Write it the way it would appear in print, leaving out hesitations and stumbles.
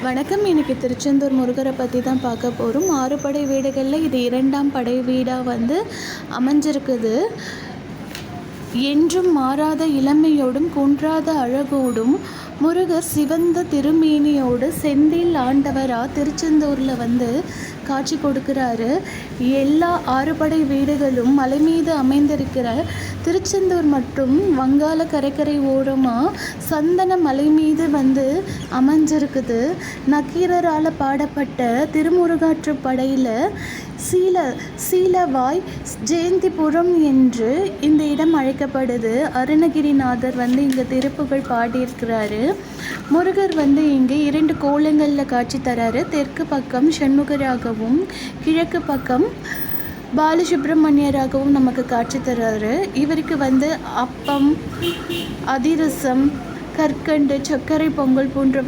வணக்கம். இன்னைக்கு திருச்செந்தூர் முருகரை பற்றி தான் பார்க்க போகிறோம். 6 படை வீடுகளில் இது 2ஆம் படை வீடாக அமைஞ்சிருக்குது. என்றும் மாறாத இளமையோடும் குன்றாத அழகோடும் முருகர் சிவந்த திருமேனியோடு செந்தில் ஆண்டவராக திருச்செந்தூரில் காட்சி கொடுக்குறாரு. எல்லா 6 படை வீடுகளும் மலை மீது அமைந்திருக்கிற திருச்செந்தூர் மற்றும் வங்காள கடற்கரை ஓரமாக சந்தன மலை மீது அமைஞ்சிருக்குது. நக்கீரரால் பாடப்பட்ட திருமுருகாற்று படையில் சீலவாய் ஜெயந்திபுரம் என்று இந்த இடம் அழைக்கப்படுது. அருணகிரிநாதர் இங்கே திருப்புகழ் பாடியிருக்கிறாரு. முருகர் இங்கே 2 கோலங்களில் காட்சி தராரு. தெற்கு பக்கம் சண்முகராகவும் கிழக்கு பக்கம் பாலசுப்ரமணியராகவும் நமக்கு காட்சி தர்றாரு. இவருக்கு அப்பம், அதிரசம், கற்கண்டு, சர்க்கரை பொங்கல் போன்ற